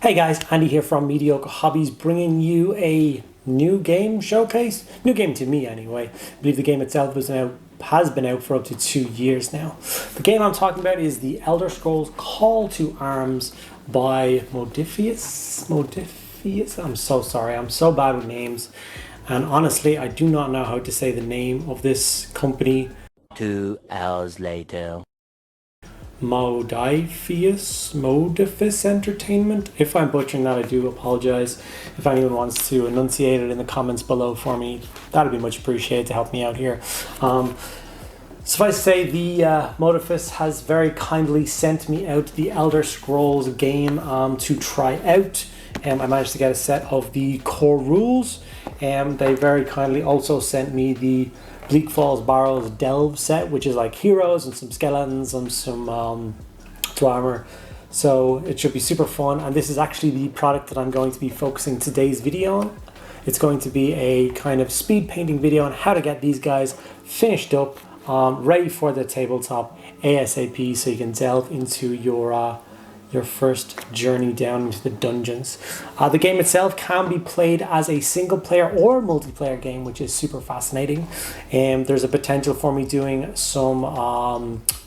Hey guys, Andy here from Mediocre Hobbies, bringing you a new game showcase. New game to me anyway. I believe the game itself has been out for up to 2 years now. The game I'm talking about is the Elder Scrolls Call to Arms by Modiphius. I'm so sorry, I'm so bad with names. And honestly, I do not know how to say the name of this company. 2 hours later. Modiphius Entertainment. If I'm butchering that, I do apologize. If anyone wants to enunciate it in the comments below for me, that'd be much appreciated to help me out here. Suffice to say, the Modiphius has very kindly sent me out the Elder Scrolls game to try out. I managed to get a set of the core rules. They very kindly also sent me the Bleak Falls Barrow Delve set, which is like heroes and some skeletons and some armor. So it should be super fun. And this is actually the product that I'm going to be focusing today's video on. It's going to be a kind of speed painting video on how to get these guys finished up, ready for the tabletop ASAP, so you can delve into your first journey down into the dungeons. The game itself can be played as a single player or multiplayer game, which is super fascinating. There's a potential for me doing some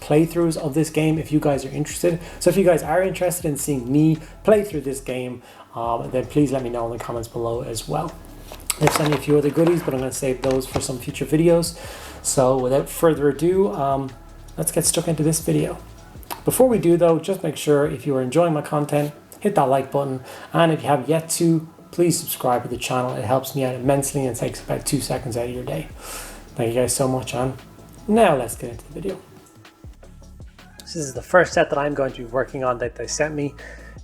playthroughs of this game if you guys are interested. So if you guys are interested in seeing me play through this game, then please let me know in the comments below as well. There's only a few other goodies, but I'm going to save those for some future videos. So without further ado, let's get stuck into this video. Before we do though, just make sure if you are enjoying my content, hit that like button, and if you have yet to, please subscribe to the channel. It helps me out immensely and takes about 2 seconds out of your day. Thank you guys so much, and now let's get into the video. This is the first set that I'm going to be working on that they sent me,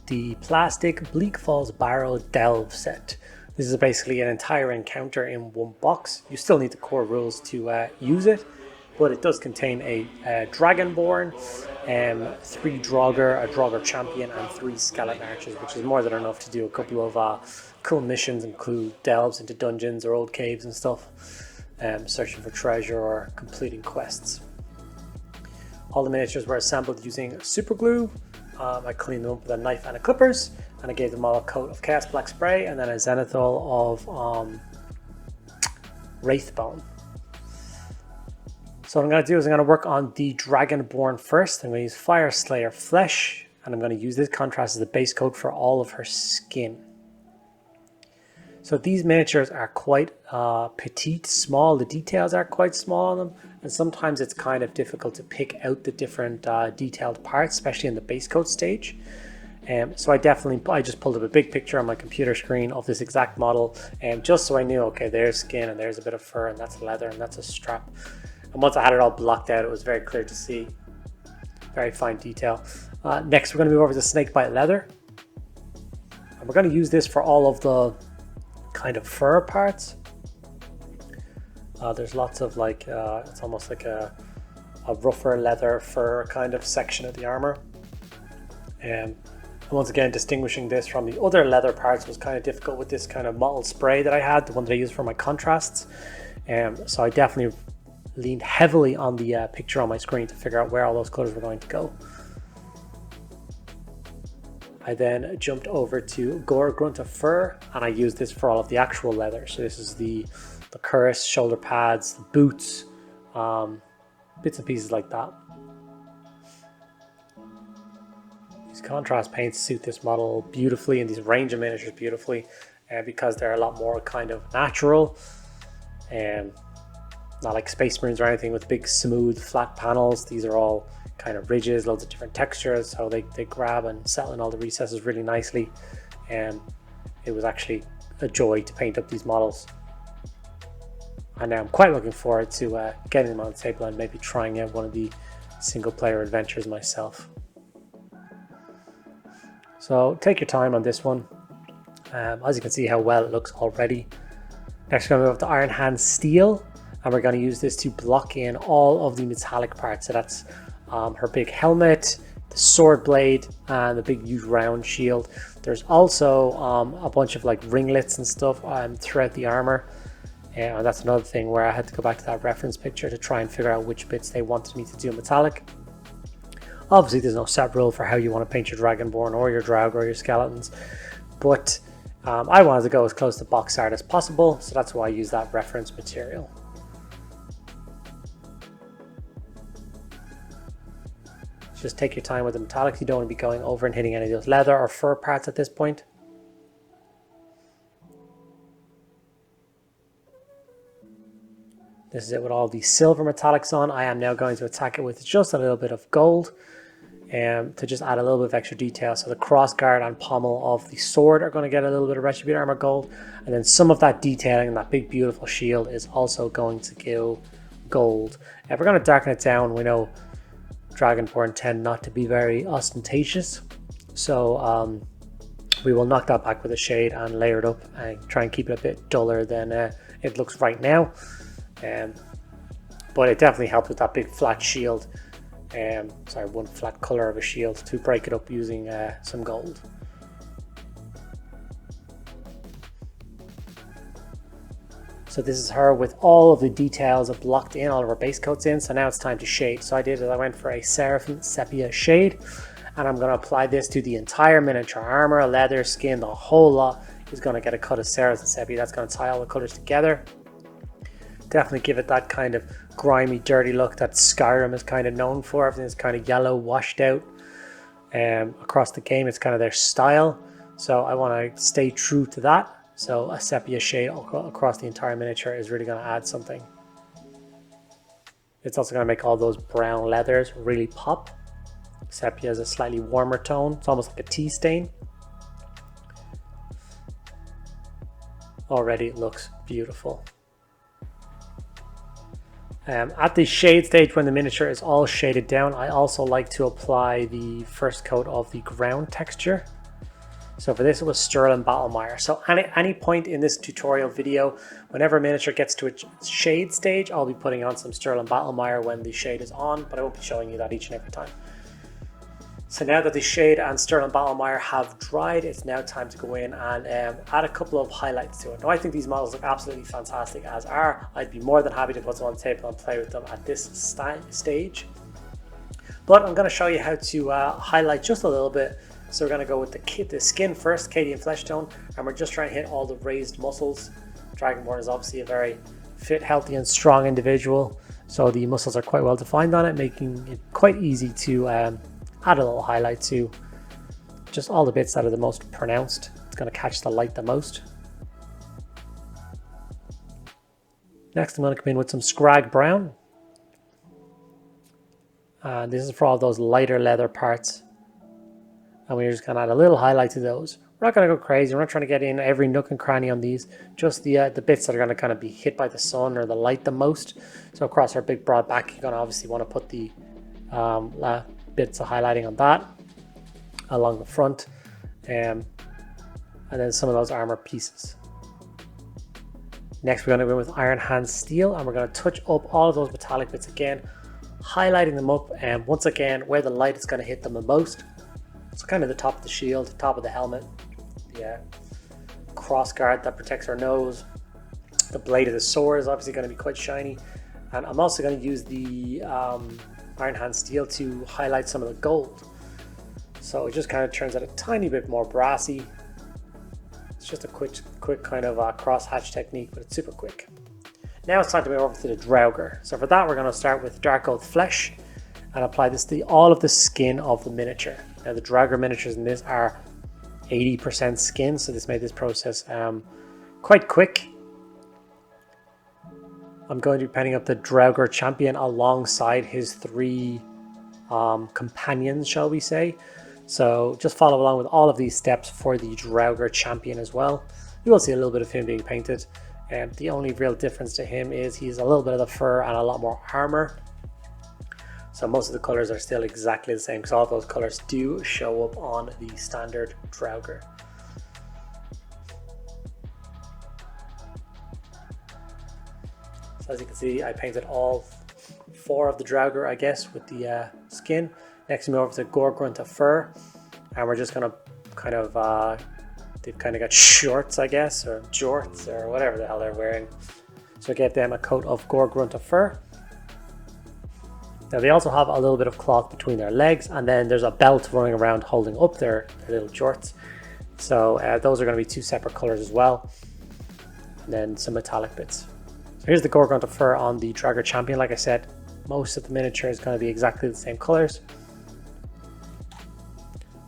the plastic Bleak Falls Barrow Delve set. This is basically an entire encounter in one box. You still need the core rules to use it, but it does contain a Dragonborn, 3 Draugr, a Draugr champion, and 3 skeleton archers, which is more than enough to do a couple of cool missions, include delves into dungeons or old caves and stuff, searching for treasure or completing quests. All the miniatures were assembled using super glue. I cleaned them up with a knife and a clippers, and I gave them all a coat of Chaos Black spray and then a zenithal of Wraithbone. So what I'm going to do is I'm going to work on the Dragonborn first. I'm going to use Fyreslayer Flesh, and I'm going to use this contrast as the base coat for all of her skin. So these miniatures are quite petite, small. The details are quite small on them, and sometimes it's kind of difficult to pick out the different detailed parts, especially in the base coat stage. So I just pulled up a big picture on my computer screen of this exact model, just so I knew, okay, there's skin and there's a bit of fur and that's leather and that's a strap. And once I had it all blocked out, it was very clear to see. Very fine detail. Next, we're going to move over to Snakebite Leather. And we're going to use this for all of the kind of fur parts. There's lots of like, it's almost like a rougher leather fur kind of section of the armor. And once again, distinguishing this from the other leather parts was kind of difficult with this kind of mottled spray that I had, the one that I used for my contrasts. So I definitely leaned heavily on the picture on my screen to figure out where all those colors were going to go. I then jumped over to Gore-Grunta Fur, and I used this for all of the actual leather. So this is the cuirass, shoulder pads, the boots, bits and pieces like that. These contrast paints suit this model beautifully, and these range of miniatures beautifully, because they're a lot more kind of natural, and not like Space Marines or anything with big smooth flat panels. These are all kind of ridges, loads of different textures, so they grab and settle in all the recesses really nicely. And it was actually a joy to paint up these models, and I'm quite looking forward to getting them on the table and maybe trying out one of the single player adventures myself. So take your time on this one. As you can see how well it looks already. Next we're going to move up to Iron Hand Steel, and we're going to use this to block in all of the metallic parts. So that's her big helmet, the sword blade, and the big huge round shield. There's also a bunch of like ringlets and stuff throughout the armor, and that's another thing where I had to go back to that reference picture to try and figure out which bits they wanted me to do metallic. Obviously there's no set rule for how you want to paint your Dragonborn or your Draugr or your skeletons, but I wanted to go as close to box art as possible, so that's why I use that reference material. Just take your time with the metallics. You don't want to be going over and hitting any of those leather or fur parts at this point. This is it with all the silver metallics on. I am now going to attack it with just a little bit of gold to just add a little bit of extra detail. So the crossguard and pommel of the sword are going to get a little bit of Retributor Armour gold. And then some of that detailing and that big beautiful shield is also going to go gold. If we're going to darken it down, we know Dragonborn tend not to be very ostentatious. So we will knock that back with a shade and layer it up and try and keep it a bit duller than it looks right now. But it definitely helps with that big flat shield, sorry, one flat color of a shield, to break it up using some gold. So this is her with all of the details blocked in, all of her base coats in. So now it's time to shade. So I went for a Seraphim Sepia shade, and I'm going to apply this to the entire miniature. Armor, leather, skin, the whole lot is going to get a cut of Seraphim Sepia. That's going to tie all the colors together. Definitely give it that kind of grimy, dirty look that Skyrim is kind of known for. Everything is kind of yellow, washed out across the game. It's kind of their style. So I want to stay true to that. So a sepia shade across the entire miniature is really going to add something. It's also going to make all those brown leathers really pop. Sepia is a slightly warmer tone. It's almost like a tea stain. Already it looks beautiful. At the shade stage, when the miniature is all shaded down, I also like to apply the first coat of the ground texture. So for this it was Sterling Battlemire. So any point in this tutorial video, whenever a miniature gets to a shade stage, I'll be putting on some Sterling Battlemire when the shade is on, but I won't be showing you that each and every time. So now that the shade and Sterling Battlemire have dried, it's now time to go in and add a couple of highlights to it. Now I think these models look absolutely fantastic as are. I'd be more than happy to put them on the table and play with them at this stage. But I'm going to show you how to highlight just a little bit. So we're going to go with the skin first, Cadian Fleshtone, and we're just trying to hit all the raised muscles. Dragonborn is obviously a very fit, healthy and strong individual, so the muscles are quite well defined on it, making it quite easy to add a little highlight to just all the bits that are the most pronounced. It's going to catch the light the most. Next I'm going to come in with some Skrag Brown. This is for all those lighter leather parts. And we're just going to add a little highlight to those. We're not going to go crazy. We're not trying to get in every nook and cranny on these. Just the bits that are going to kind of be hit by the sun or the light the most. So across our big broad back, you're going to obviously want to put the bits of highlighting on that along the front. And then some of those armor pieces. Next we're going to go with Iron Hand Steel, and we're going to touch up all of those metallic bits again, highlighting them up, and once again where the light is going to hit them the most. So kind of the top of the shield, top of the helmet, the crossguard that protects our nose. The blade of the sword is obviously going to be quite shiny. And I'm also going to use the Iron Hand Steel to highlight some of the gold. So it just kind of turns out a tiny bit more brassy. It's just a quick kind of cross hatch technique, but it's super quick. Now it's time to move over to the Draugr. So for that we're going to start with Darkoath Flesh and apply this to all of the skin of the miniature. Now the Draugr miniatures in this are 80% skin, so this made this process quite quick. I'm going to be painting up the Draugr champion alongside his 3 companions, shall we say. So just follow along with all of these steps for the Draugr champion as well. You will see a little bit of him being painted. The only real difference to him is he's a little bit of the fur and a lot more armor. So most of the colors are still exactly the same because all of those colors do show up on the standard Draugr. So as you can see, I painted all 4 of the Draugr, I guess, with the skin. Next we move over to Gore-Grunta Fur, and we're just going to kind of, they've kind of got shorts, I guess, or jorts, or whatever the hell they're wearing. So I gave them a coat of Gore-Grunta Fur. Now they also have a little bit of cloth between their legs, and then there's a belt running around holding up their little jorts. So those are going to be two separate colors as well. And then some metallic bits. So here's the Gore-Grunta Fur on the Draugr champion. Like I said, most of the miniature is going to be exactly the same colors.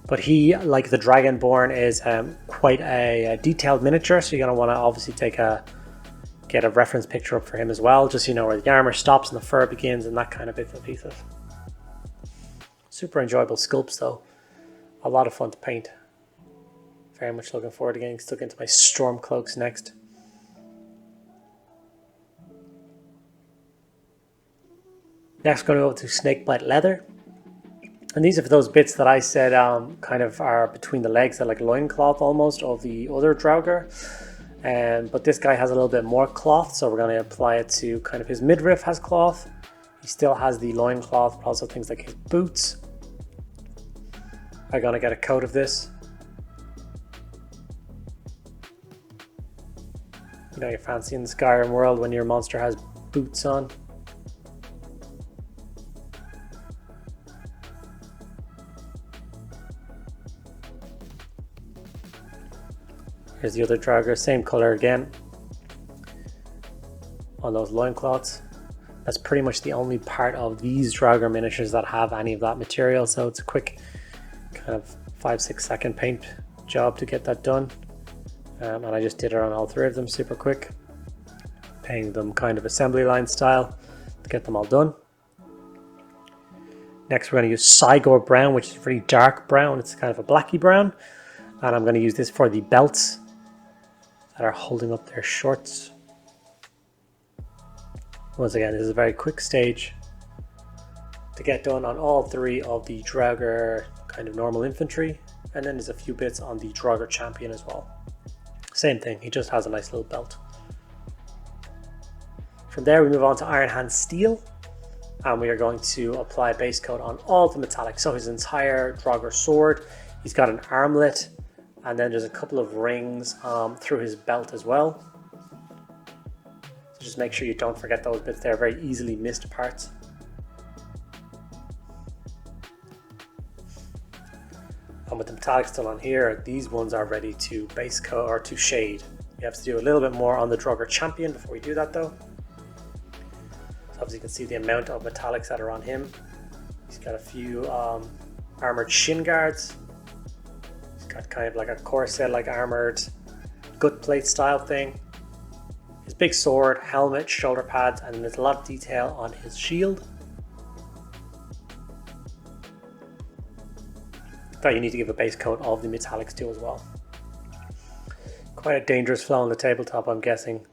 But he, like the Dragonborn, is quite a detailed miniature, so you're going to want to obviously get a reference picture up for him as well, just so you know where the armor stops and the fur begins and that kind of bits and pieces. Super enjoyable sculpts though. A lot of fun to paint. Very much looking forward to getting stuck into my storm cloaks next. Next, we're going to go to Snakebite Leather. And these are those bits that I said kind of are between the legs, they're like loincloth almost of the other Draugr. But this guy has a little bit more cloth, so we're going to apply it to kind of his midriff has cloth. He still has the loincloth, but also things like his boots are going to get a coat of this. You know, you're fancying the Skyrim world when your monster has boots on. Here's the other Draugr, same color again on those loincloths. That's pretty much the only part of these Draugr miniatures that have any of that material, so it's a quick kind of 5-6 second paint job to get that done. And I just did it on all three of them super quick, painting them kind of assembly line style to get them all done. Next we're going to use Cygor Brown, which is a really dark brown. It's kind of a blacky brown, and I'm going to use this for the belts that are holding up their shorts. Once again, this is a very quick stage to get done on all three of the Draugr kind of normal infantry, and then there's a few bits on the Draugr champion as well. Same thing, he just has a nice little belt. From there we move on to Iron Hand Steel, and we are going to apply base coat on all the metallic. So his entire Draugr sword, he's got an armlet, and then there's a couple of rings through his belt as well. So just make sure you don't forget those bits, they're very easily missed parts. And with the metallic still on here, these ones are ready to base coat or to shade. We have to do a little bit more on the Draugr champion before we do that though. So obviously you can see the amount of metallics that are on him. He's got a few armored shin guards. Got kind of like a corset, like armored gut plate style thing. His big sword, helmet, shoulder pads, and there's a lot of detail on his shield. That you need to give a base coat of the metallics too as well. Quite a dangerous flow on the tabletop, I'm guessing.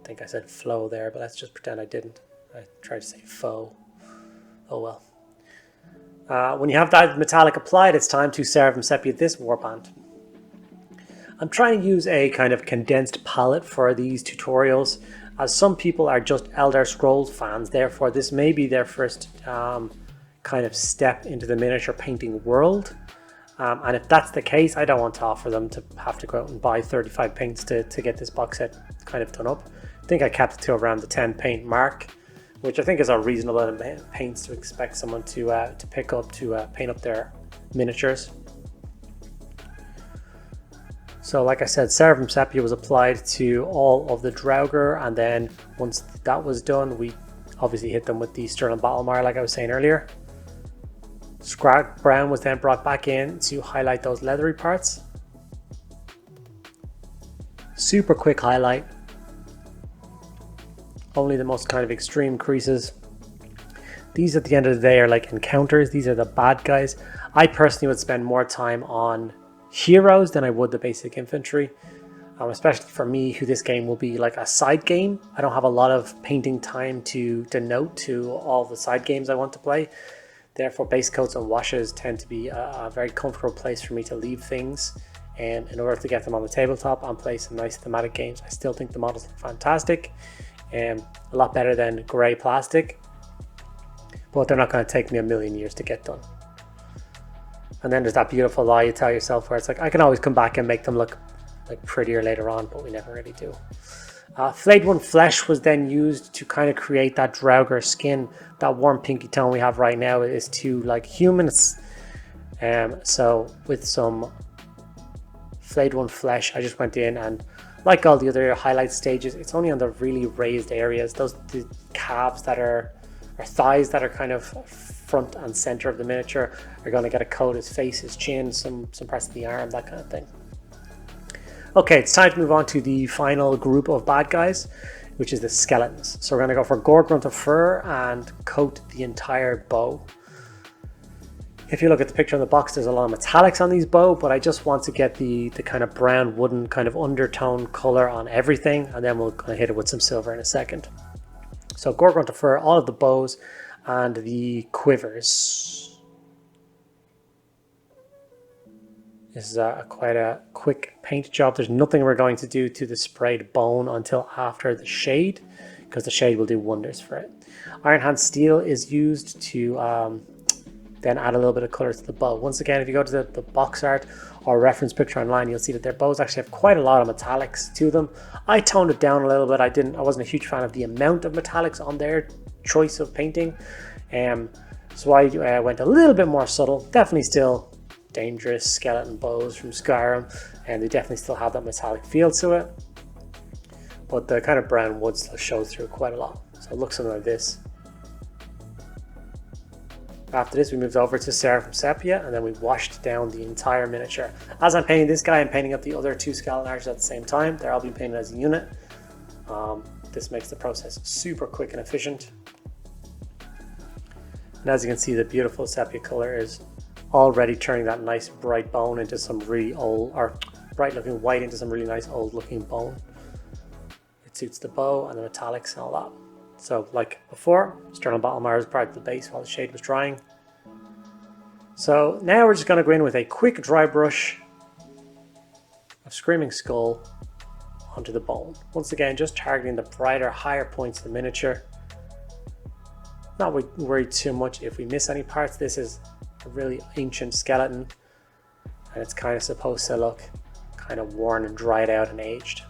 I think I said flow there, but let's just pretend I didn't. I tried to say foe. Oh well. When you have that metallic applied, it's time to Seraphim Sepia this warband. I'm trying to use a kind of condensed palette for these tutorials, as some people are just Elder Scrolls fans, therefore this may be their first kind of step into the miniature painting world. And if that's the case, I don't want to offer them to have to go out and buy 35 paints to get this box set kind of done up. I think I capped it to around the 10 paint mark, which I think is a reasonable amount of paints to expect someone to pick up to paint up their miniatures. So like I said, Seraphim Sepia was applied to all of the Draugr, and then once that was done, we obviously hit them with the Sterling Battlemire like I was saying earlier. Skrag Brown was then brought back in to highlight those leathery parts. Super quick highlight. Only the most kind of extreme creases. These at the end of the day are like encounters. These are the bad guys. I personally would spend more time on heroes than I would the basic infantry. Especially for me, who this game will be like a side game. I don't have a lot of painting time to devote to all the side games I want to play. Therefore, base coats and washes tend to be a very comfortable place for me to leave things. And in order to get them on the tabletop and play some nice thematic games, I still think the models are fantastic. A lot better than grey plastic, but they're not going to take me a million years to get done. And then there's that beautiful lie you tell yourself where it's like, I can always come back and make them look like prettier later on, but we never really do. Flayed One Flesh was then used to kind of create that Draugr skin. That warm pinky tone we have right now is to like humans. So with some Flayed One Flesh, I just went in and, like all the other highlight stages, it's only on the really raised areas. Those the calves that are, or thighs that are kind of front and center of the miniature are going to get a coat. His face, his chin, some parts of the arm, that kind of thing. Okay, it's time to move on to the final group of bad guys, which is the skeletons. So we're going to go for Gore-Grunta Fur and coat the entire bow. If you look at the picture on the box, there's a lot of metallics on these bow, but I just want to get the kind of brown wooden kind of undertone color on everything, and then we'll kind of hit it with some silver in a second. So Gore-Grunta Fur, all of the bows and the quivers. This is quite a quick paint job. There's nothing we're going to do to the sprayed bone until after the shade, because the shade will do wonders for it. Iron Hand Steel is used to then add a little bit of color to the bow. Once again, if you go to the box art or reference picture online, you'll see that their bows actually have quite a lot of metallics to them. I toned it down a little bit. I wasn't a huge fan of the amount of metallics on their choice of painting. So I went a little bit more subtle. Definitely still dangerous skeleton bows from Skyrim, and they definitely still have that metallic feel to it, but the kind of brown wood still shows through quite a lot. So it looks something like this. After this, we moved over to Seraphim Sepia, and then we washed down the entire miniature. As I'm painting this guy, I'm painting up the other two skeleton archers at the same time. They're all being painted as a unit. This makes the process super quick and efficient. And as you can see, the beautiful sepia color is already turning that nice bright bone into some really old, or bright looking white into some really nice old looking bone. It suits the bow and the metallics and all that. So like before, Sternal Battlemire is part of the base while the shade was drying. So now we're just going to go in with a quick dry brush of Screaming Skull onto the bone. Once again, just targeting the brighter, higher points of the miniature. Not worried too much if we miss any parts. This is a really ancient skeleton, and it's kind of supposed to look kind of worn and dried out and aged.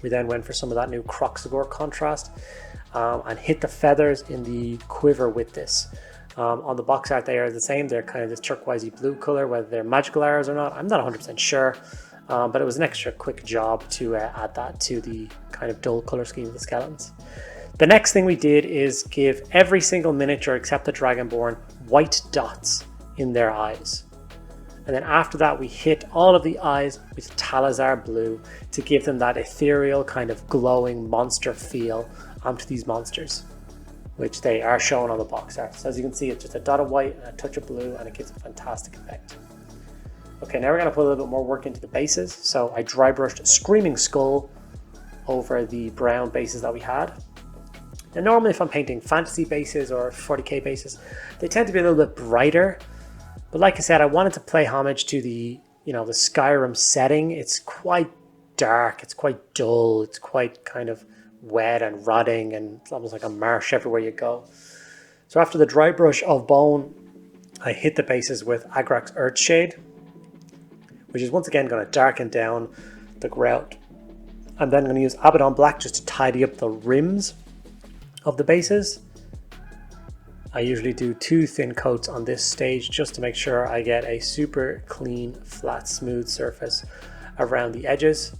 We then went for some of that new Cygor contrast and hit the feathers in the quiver with this. On the box art they are the same. They're kind of this turquoisey blue color, whether they're magical arrows or not, I'm not 100% sure, but it was an extra quick job to add that to the kind of dull color scheme of the skeletons. The next thing we did is give every single miniature except the Dragonborn white dots in their eyes. And then after that, we hit all of the eyes with Tallasar Blue to give them that ethereal kind of glowing monster feel onto these monsters, which they are shown on the box art. So as you can see, it's just a dot of white and a touch of blue, and it gives a fantastic effect. Okay, now we're going to put a little bit more work into the bases. So I dry brushed Screaming Skull over the brown bases that we had. And normally if I'm painting fantasy bases or 40k bases, they tend to be a little bit brighter. But like I said, I wanted to play homage to the Skyrim setting. It's quite dark, it's quite dull, it's quite kind of wet and rotting, and it's almost like a marsh everywhere you go. So after the dry brush of bone, I hit the bases with Agrak's Earthshade, which is once again going to darken down the grout. I'm then going to use Abaddon Black just to tidy up the rims of the bases. I usually do 2 thin coats on this stage just to make sure I get a super clean, flat, smooth surface around the edges.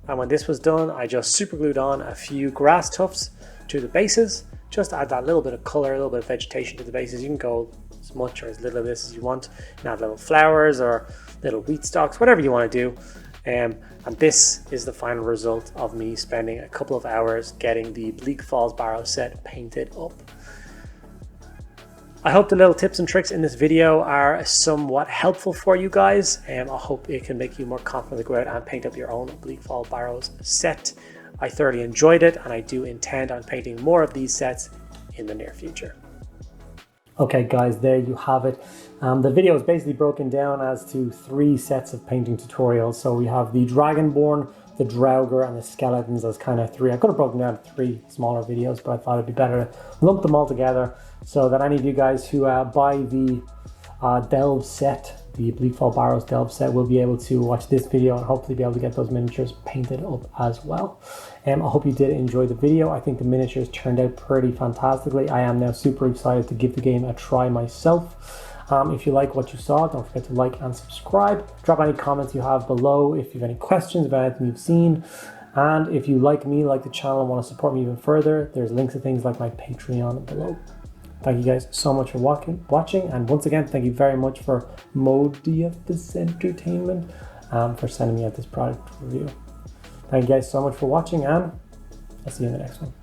And when this was done, I just super glued on a few grass tufts to the bases, just to add that little bit of color, a little bit of vegetation to the bases. You can go as much or as little of this as you want. You can add little flowers or little wheat stalks, whatever you want to do. And this is the final result of me spending a couple of hours getting the Bleak Falls Barrow set painted up. I hope the little tips and tricks in this video are somewhat helpful for you guys, and I hope it can make you more confident to go out and paint up your own Bleak Falls Barrows set. I thoroughly enjoyed it, and I do intend on painting more of these sets in the near future. Okay guys, there you have it. The video is basically broken down as to 3 sets of painting tutorials. So we have the Dragonborn, the Draugr, and the skeletons as kind of 3. I could have broken down 3 smaller videos, but I thought it'd be better to lump them all together so that any of you guys who buy the Delve set the Bleak Falls Barrow Delve set will be able to watch this video and hopefully be able to get those miniatures painted up as well. I hope you did enjoy the video. I think the miniatures turned out pretty fantastically. I am now super excited to give the game a try myself. If you like what you saw, don't forget to like and subscribe. Drop any comments you have below if you have any questions about anything you've seen. And if you like me, like the channel, and want to support me even further, there's links to things like my Patreon below. Thank you guys so much for watching. And once again, thank you very much for Mediocre Entertainment for sending me out this product review. Thank you guys so much for watching, and I'll see you in the next one.